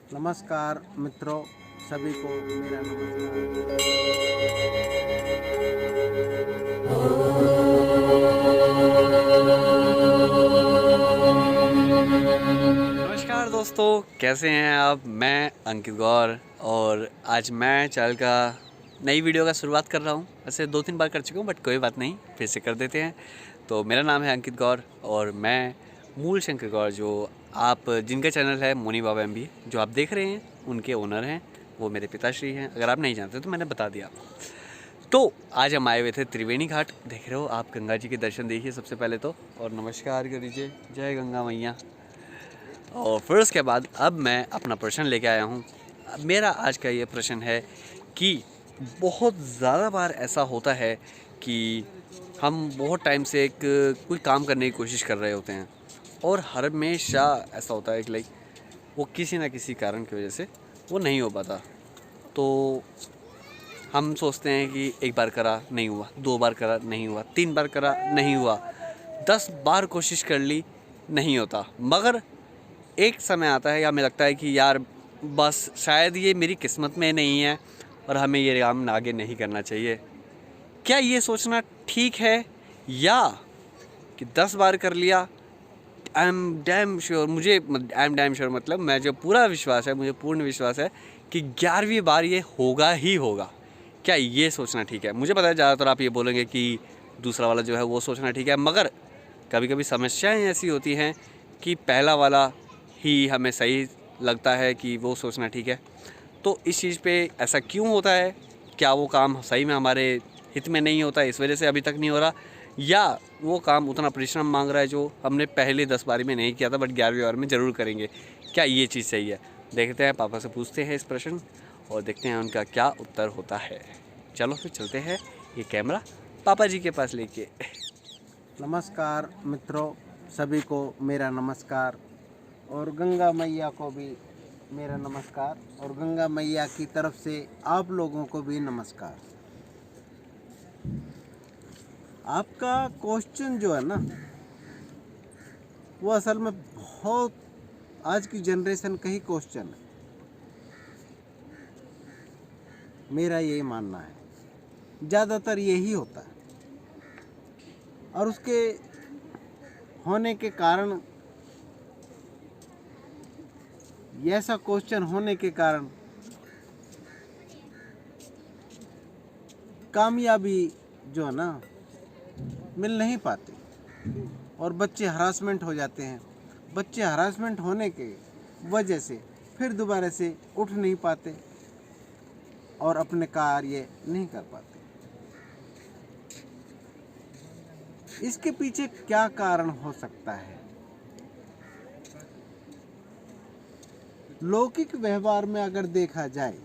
नमस्कार मित्रों, सभी को मेरा नमस्कार। नमस्कार दोस्तों, कैसे हैं आप। मैं अंकित गौर और आज मैं चैनल का नई वीडियो का शुरुआत कर रहा हूं। वैसे 2-3 बार कर चुका हूं, बट कोई बात नहीं, फिर से कर देते हैं। तो मेरा नाम है अंकित गौर और मैं मूल शंकर गौर, जो आप जिनका चैनल है मोनी बाबा MB, जो आप देख रहे हैं, उनके ओनर हैं। वो मेरे पिताश्री हैं। अगर आप नहीं जानते तो मैंने बता दिया। तो आज हम आए हुए थे त्रिवेणी घाट। देख रहे हो आप, गंगा जी के दर्शन देखिए सबसे पहले तो, और नमस्कार कर दीजिए, जय गंगा मैया। और फिर उसके बाद अब मैं अपना प्रश्न लेके आया हूँ। मेरा आज का ये प्रश्न है कि बहुत ज़्यादा बार ऐसा होता है कि हम बहुत टाइम से एक कोई काम करने की कोशिश कर रहे होते हैं और हर हमेशा ऐसा होता है कि वो किसी ना किसी कारण की वजह से वो नहीं हो पाता। तो हम सोचते हैं कि एक बार करा नहीं हुआ, 2 बार करा नहीं हुआ, 3 बार करा नहीं हुआ, 10 बार कोशिश कर ली नहीं होता। मगर एक समय आता है या हमें लगता है कि यार बस शायद ये मेरी किस्मत में नहीं है और हमें ये काम आगे नहीं करना चाहिए। क्या ये सोचना ठीक है, या कि 10 बार कर लिया, I am damn sure, I am damn sure मतलब मैं जो पूरा विश्वास है, मुझे पूर्ण विश्वास है कि 11वीं बार ये होगा ही होगा। क्या ये सोचना ठीक है? मुझे पता है ज़्यादातर आप ये बोलेंगे कि दूसरा वाला जो है वो सोचना ठीक है, मगर कभी कभी समस्याएं ऐसी होती हैं कि पहला वाला ही हमें सही लगता है कि वो सोचना ठीक है। तो इस चीज़ पे ऐसा क्यों होता है? क्या वो काम सही में हमारे हित में नहीं होता, इस वजह से अभी तक नहीं हो रहा, या वो काम उतना परिश्रम मांग रहा है जो हमने पहले 10 बारी में नहीं किया था बट 11वीं बार में ज़रूर करेंगे? क्या ये चीज़ सही है? देखते हैं, पापा से पूछते हैं इस प्रश्न और देखते हैं उनका क्या उत्तर होता है। चलो फिर चलते हैं ये कैमरा पापा जी के पास लेके। नमस्कार मित्रों, सभी को मेरा नमस्कार और गंगा मैया को भी मेरा नमस्कार और गंगा मैया की तरफ से आप लोगों को भी नमस्कार। आपका क्वेश्चन जो है ना, वो असल में बहुत आज की जनरेशन का ही क्वेश्चन है। मेरा यही मानना है, ज़्यादातर यही होता है और उसके होने के कारण, ऐसा क्वेश्चन होने के कारण कामयाबी जो है ना मिल नहीं पाती और बच्चे हरासमेंट हो जाते हैं। बच्चे हरासमेंट होने के वजह से फिर दोबारा से उठ नहीं पाते और अपने कार्य नहीं कर पाते। इसके पीछे क्या कारण हो सकता है? लौकिक व्यवहार में अगर देखा जाए,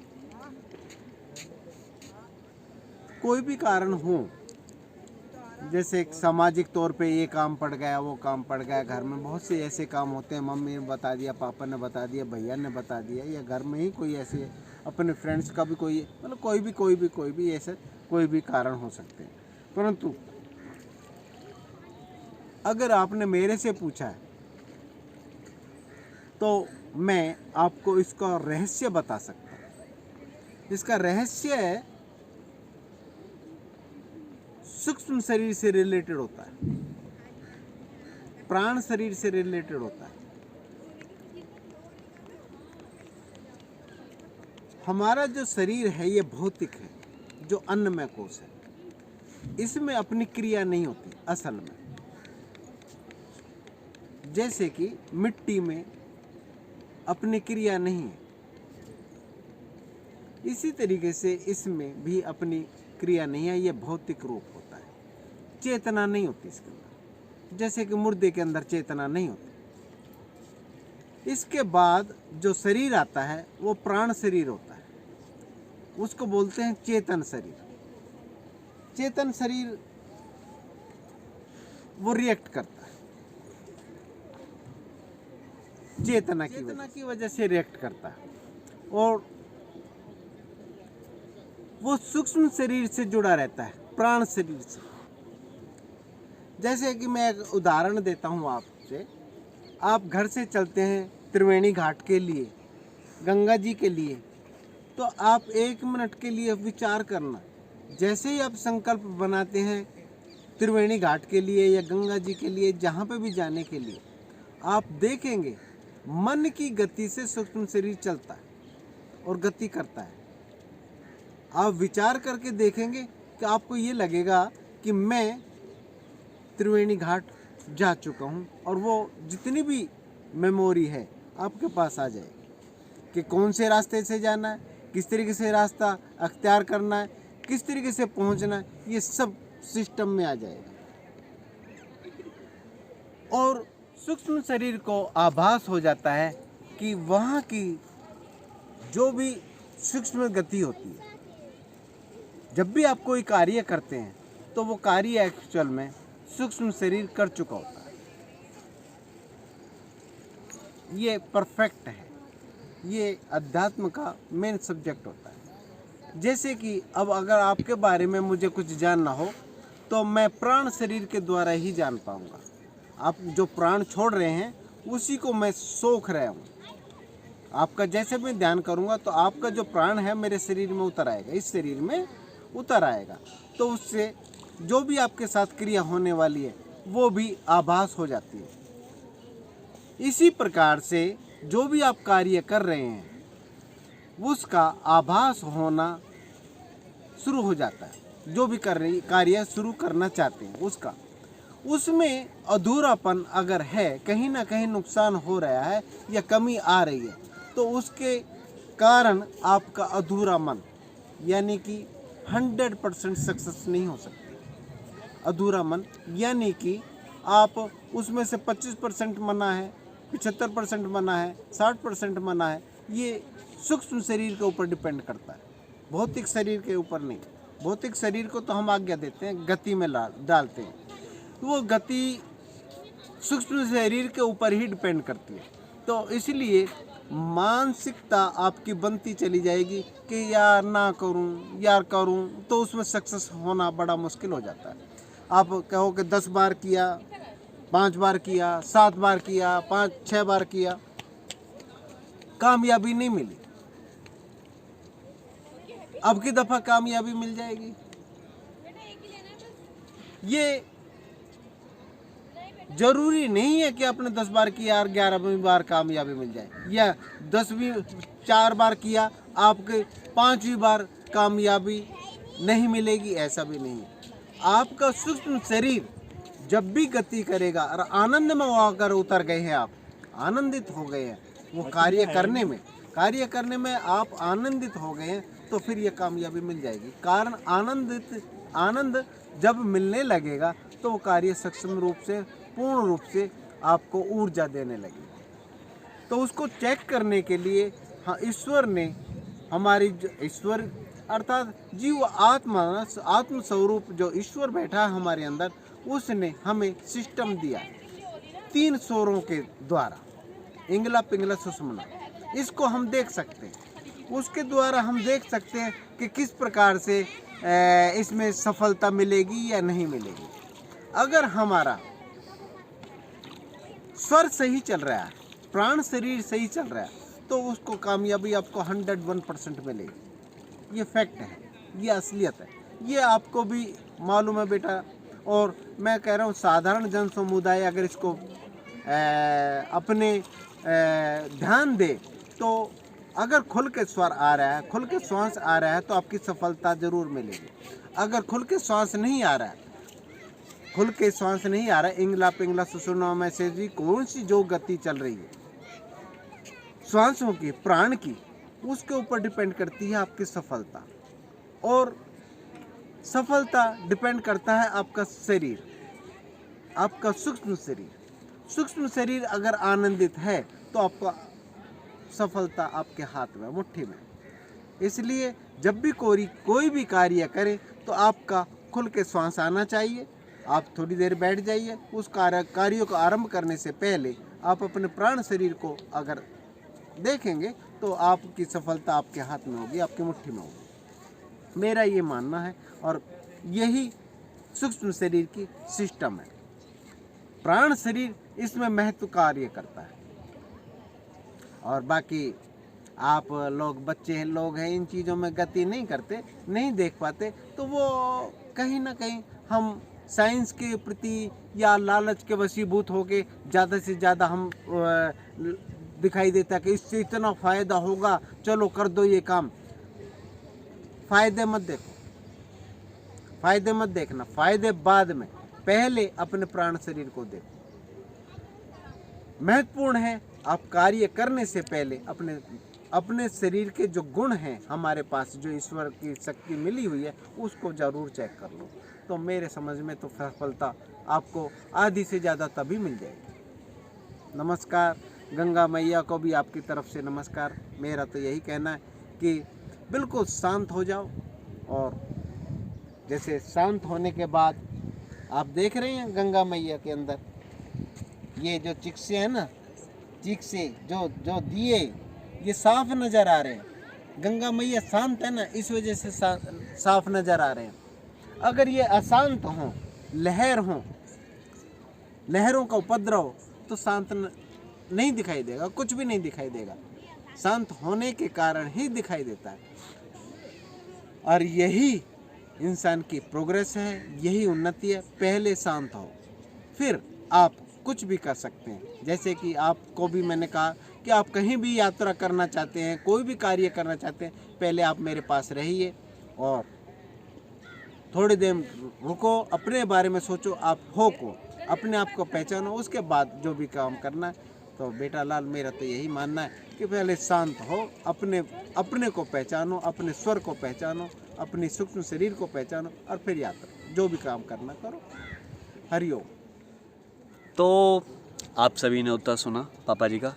कोई भी कारण हो, जैसे एक सामाजिक तौर पे ये काम पड़ गया, वो काम पड़ गया, घर में बहुत से ऐसे काम होते हैं, मम्मी ने बता दिया, पापा ने बता दिया, भैया ने बता दिया, या घर में ही कोई ऐसे अपने फ्रेंड्स का भी कोई, मतलब कोई भी ऐसे कोई भी कारण हो सकते हैं। परंतु अगर आपने मेरे से पूछा है तो मैं आपको इसका रहस्य बता सकता हूँ। इसका रहस्य है, सूक्ष्म शरीर से रिलेटेड होता है, प्राण शरीर से रिलेटेड होता है। हमारा जो शरीर है ये भौतिक है, जो अन्नमय कोश है, इसमें अपनी क्रिया नहीं होती असल में। जैसे कि मिट्टी में अपनी क्रिया नहीं है, इसी तरीके से इसमें भी अपनी क्रिया नहीं है, ये भौतिक रूप होता है, चेतना नहीं होती इसके अंदर। जैसे कि मुर्दे के अंदर चेतना नहीं होती। इसके बाद जो शरीर आता है वो प्राण शरीर होता है, उसको बोलते हैं चेतन शरीर। चेतन शरीर वो रिएक्ट करता है, चेतना की वजह से रिएक्ट करता है, और वो सूक्ष्म शरीर से जुड़ा रहता है, प्राण शरीर से। जैसे कि मैं एक उदाहरण देता हूँ आपसे। आप घर से चलते हैं त्रिवेणी घाट के लिए, गंगा जी के लिए, तो आप 1 मिनट के लिए विचार करना। जैसे ही आप संकल्प बनाते हैं त्रिवेणी घाट के लिए या गंगा जी के लिए, जहाँ पे भी जाने के लिए, आप देखेंगे मन की गति से सूक्ष्म शरीर चलता है और गति करता है। आप विचार करके देखेंगे कि आपको ये लगेगा कि मैं त्रिवेणी घाट जा चुका हूँ, और वो जितनी भी मेमोरी है आपके पास आ जाएगी कि कौन से रास्ते से जाना है, किस तरीके से रास्ता अख्तियार करना है, किस तरीके से पहुँचना है, ये सब सिस्टम में आ जाएगा। और सूक्ष्म शरीर को आभास हो जाता है कि वहाँ की जो भी सूक्ष्म गति होती है, जब भी आप कोई कार्य करते हैं तो वो कार्य एक्चुअल में सूक्ष्म शरीर कर चुका होता है। ये परफेक्ट है, ये अध्यात्म का मेन सब्जेक्ट होता है। जैसे कि अब अगर आपके बारे में मुझे कुछ जानना हो तो मैं प्राण शरीर के द्वारा ही जान पाऊंगा। आप जो प्राण छोड़ रहे हैं उसी को मैं सोख रहा हूँ। आपका जैसे मैं ध्यान करूँगा तो आपका जो प्राण है मेरे शरीर में उतर आएगा, इस शरीर में उतर आएगा, तो उससे जो भी आपके साथ क्रिया होने वाली है वो भी आभास हो जाती है। इसी प्रकार से जो भी आप कार्य कर रहे हैं उसका आभास होना शुरू हो जाता है। जो भी कार्य शुरू करना चाहते हैं उसका, उसमें अधूरापन अगर है, कहीं ना कहीं नुकसान हो रहा है या कमी आ रही है, तो उसके कारण आपका अधूरा मन यानी कि 100% सक्सेस नहीं हो सकती। अधूरा मन यानी कि आप उसमें से 25% मना है, 75% मना है, 60% मना है, ये सूक्ष्म शरीर के ऊपर डिपेंड करता है, भौतिक शरीर के ऊपर नहीं। भौतिक शरीर को तो हम आज्ञा देते हैं, गति में डालते हैं, वो गति सूक्ष्म शरीर के ऊपर ही डिपेंड करती है। तो इसलिए मानसिकता आपकी बनती चली जाएगी कि यार ना करूं, यार करूं, तो उसमें सक्सेस होना बड़ा मुश्किल हो जाता है। आप कहो कि 10 बार किया, 5 बार किया, 7 बार किया, 5-6 बार किया, कामयाबी नहीं मिली। अब की दफा कामयाबी मिल जाएगी। ये जरूरी नहीं है कि आपने 10 बार किया और 11वीं बार कामयाबी मिल जाए, या 10वीं 4 बार किया आपके 5वीं बार कामयाबी नहीं मिलेगी, ऐसा भी नहीं है। आपका सूक्ष्म शरीर जब भी गति करेगा और आनंद में अगर उतर गए हैं, आप आनंदित हो गए हैं वो कार्य करने में आप आनंदित हो गए हैं, तो फिर ये कामयाबी मिल जाएगी। कारण आनंद जब मिलने लगेगा तो वो कार्य सक्षम रूप से, पूर्ण रूप से आपको ऊर्जा देने लगेगा। तो उसको चेक करने के लिए हाँ, ईश्वर ने हमारी ईश्वर अर्थात जीव आत्म स्वरूप जो ईश्वर बैठा है हमारे अंदर, उसने हमें सिस्टम दिया 3 स्वरों के द्वारा, इंगला पिंगला सुषुम्ना। इसको हम देख सकते हैं, उसके द्वारा हम देख सकते हैं कि किस प्रकार से इसमें सफलता मिलेगी या नहीं मिलेगी। अगर हमारा स्वर सही चल रहा है, प्राण शरीर सही चल रहा है, तो उसको कामयाबी आपको 101% मिलेगी। ये फैक्ट है, ये असलियत है, ये आपको भी मालूम है बेटा। और मैं कह रहा हूँ साधारण जन समुदाय अगर इसको अपने ध्यान दे, तो अगर खुल के स्वर आ रहा है, खुल के श्वास आ रहा है, तो आपकी सफलता जरूर मिलेगी। अगर खुल के श्वास नहीं आ रहा है, इंगला पिंगला सुषुम्ना में से भी कौन सी जो गति चल रही है श्वासों की, प्राण की, उसके ऊपर डिपेंड करती है आपकी सफलता। और सफलता डिपेंड करता है आपका शरीर, आपका सूक्ष्म शरीर। सूक्ष्म शरीर अगर आनंदित है तो आपका सफलता आपके हाथ में, मुट्ठी में। इसलिए जब भी कोई भी कार्य करें तो आपका खुल के श्वास आना चाहिए। आप थोड़ी देर बैठ जाइए, उस कार्य को आरंभ करने से पहले आप अपने प्राण शरीर को अगर देखेंगे तो आपकी सफलता आपके हाथ में होगी, आपकी मुट्ठी में होगी। मेरा ये मानना है, और यही सूक्ष्म शरीर की सिस्टम है। प्राण शरीर इसमें महत्व कार्य करता है। और बाकी आप लोग बच्चे लोग हैं, इन चीज़ों में गति नहीं करते, नहीं देख पाते, तो वो कहीं ना कहीं हम साइंस के प्रति या लालच के वशीभूत होके ज़्यादा से ज़्यादा हम दिखाई देता है कि इससे इतना फ़ायदा होगा, चलो कर दो ये काम। फ़ायदे मत देखो, फ़ायदे मत देखना, फ़ायदे बाद में, पहले अपने प्राण शरीर को देखो। महत्वपूर्ण है आप कार्य करने से पहले अपने शरीर के जो गुण हैं हमारे पास, जो ईश्वर की शक्ति मिली हुई है, उसको ज़रूर चेक कर लो। तो मेरे समझ में तो सफलता आपको आधी से ज़्यादा तभी मिल जाएगी। नमस्कार, गंगा मैया को भी आपकी तरफ से नमस्कार। मेरा तो यही कहना है कि बिल्कुल शांत हो जाओ, और जैसे शांत होने के बाद आप देख रहे हैं गंगा मैया के अंदर ये जो चिक्से हैं ना, चिक्से जो दिए, ये साफ नज़र आ रहे हैं। गंगा मैया शांत है ना, इस वजह से साफ नज़र आ रहे हैं। अगर ये अशांत हों, लहर हों, लहरों का उपद्रव, तो शांत नहीं दिखाई देगा, कुछ भी नहीं दिखाई देगा। शांत होने के कारण ही दिखाई देता है, और यही इंसान की प्रोग्रेस है, यही उन्नति है। पहले शांत हो, फिर आप कुछ भी कर सकते हैं। जैसे कि आपको भी मैंने कहा कि आप कहीं भी यात्रा करना चाहते हैं, कोई भी कार्य करना चाहते हैं, पहले आप मेरे पास रहिए और थोड़ी देर रुको, अपने बारे में सोचो, आप हो को अपने आप को पहचानो, उसके बाद जो भी काम करना है। तो बेटा लाल, मेरा तो यही मानना है कि पहले शांत हो, अपने को पहचानो, अपने स्वर को पहचानो, अपनी सूक्ष्म शरीर को पहचानो, और फिर यात्रा जो भी काम करना करो। हरिओम। तो आप सभी ने उत्तर सुना पापा जी का।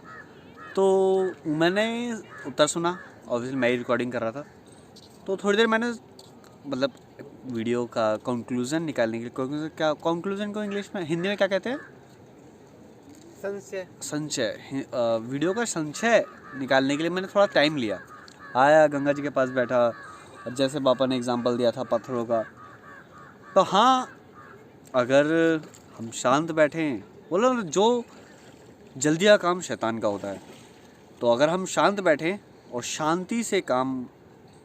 तो मैंने उत्तर सुना, ऑब्वियसली मैं ही रिकॉर्डिंग कर रहा था, तो थोड़ी देर मैंने मतलब वीडियो का कंक्लूजन निकालने के लिए, कंक्लूजन को इंग्लिश में, हिंदी में क्या कहते हैं? संचय। वीडियो का संचय निकालने के लिए मैंने थोड़ा टाइम लिया। आया, गंगा जी के पास बैठा, और जैसे पापा ने एग्जांपल दिया था पत्थरों का, तो हाँ, अगर हम शांत बैठें, बोलो जो जल्दी का काम शैतान का होता है, तो अगर हम शांत बैठें और शांति से काम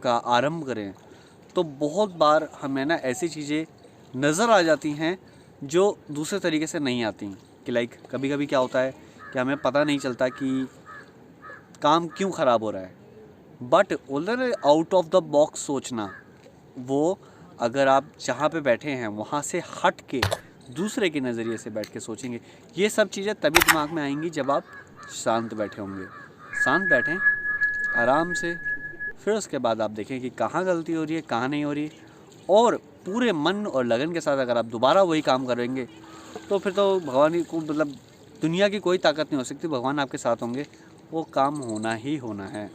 का आरंभ करें, तो बहुत बार हमें ना ऐसी चीज़ें नज़र आ जाती हैं जो दूसरे तरीके से नहीं आती। कि लाइक कभी कभी क्या होता है कि हमें पता नहीं चलता कि काम क्यों ख़राब हो रहा है, बट उधर आउट ऑफ द बॉक्स सोचना, वो अगर आप जहाँ पे बैठे हैं वहाँ से हट के दूसरे के नज़रिए से बैठ के सोचेंगे, ये सब चीज़ें तभी दिमाग में आएंगी जब आप शांत बैठे होंगे। शांत बैठें आराम से, फिर उसके बाद आप देखें कि कहाँ गलती हो रही है, कहाँ नहीं हो रही, और पूरे मन और लगन के साथ अगर आप दोबारा वही काम करेंगे, तो फिर तो भगवान को, मतलब दुनिया की कोई ताकत नहीं हो सकती, भगवान आपके साथ होंगे, वो काम होना ही होना है।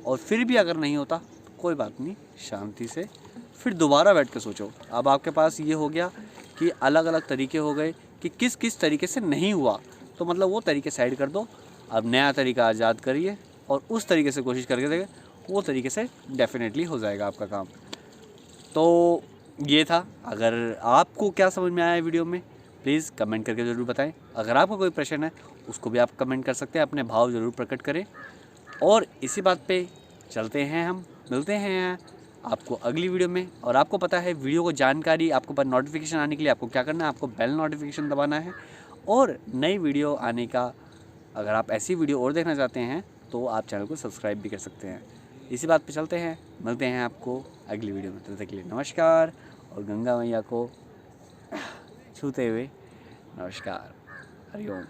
और फिर भी अगर नहीं होता तो कोई बात नहीं, शांति से फिर दोबारा बैठ के सोचो। अब आपके पास ये हो गया कि अलग अलग तरीके हो गए कि किस किस तरीके से नहीं हुआ, तो मतलब वो तरीके साइड कर दो, अब नया तरीका आज़ाद करिए और उस तरीके से कोशिश करके देखें, वो तरीके से डेफिनेटली हो जाएगा आपका काम। तो ये था। अगर आपको क्या समझ में आया वीडियो में, प्लीज़ कमेंट करके ज़रूर बताएं। अगर आपको कोई प्रश्न है उसको भी आप कमेंट कर सकते हैं, अपने भाव ज़रूर प्रकट करें। और इसी बात पे चलते हैं, हम मिलते हैं आपको अगली वीडियो में। और आपको पता है वीडियो को जानकारी, आपको पर नोटिफिकेशन आने के लिए आपको क्या करना है, आपको बेल नोटिफिकेशन दबाना है। और नई वीडियो आने का, अगर आप ऐसी वीडियो और देखना चाहते हैं तो आप चैनल को सब्सक्राइब भी कर सकते हैं। इसी बात पे चलते हैं, मिलते हैं आपको अगली वीडियो में। तब तक के लिए नमस्कार, और गंगा मैया को छूते हुए नमस्कार। हरिओम।